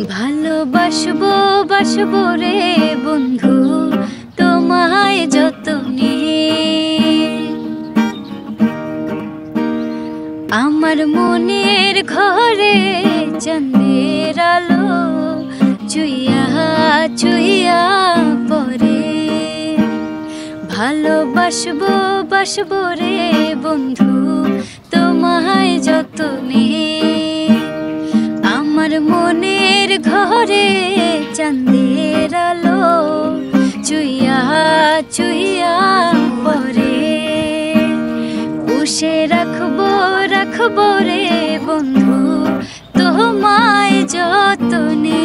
ভালোবাসবো বাসবো রে বন্ধু তোমায় যতনে। আমার মনের ঘরে চাঁদের আলো চুইয়া চুইয়া পরে। ভালোবাসবো বাসবো রে বন্ধু তোমায় যতনে। আমার মনের ঘরে চাঁদের আলো চুইয়া চুইয়া পরে। পুষে রাখবো রাখবো রে বন্ধু তোমায় যতনে।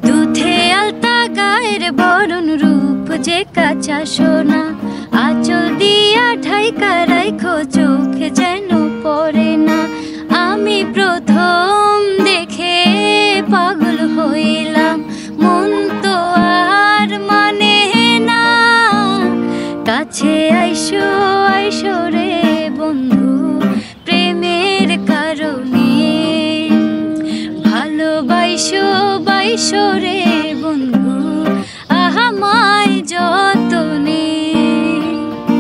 দুধে আলতা গায়ের বরণ রূপ যে কাঁচা সোনা। আঁচল দিয়া ঢাইকা রাইখো চোখে যেন পড়ে না। আমি প্রথম দেখে পাগল হইলাম, মন তো আর মানে না। কাছে আইসো আইসো রে বন্ধু প্রেমের কারণে। ভালোবাসো বাইসো রে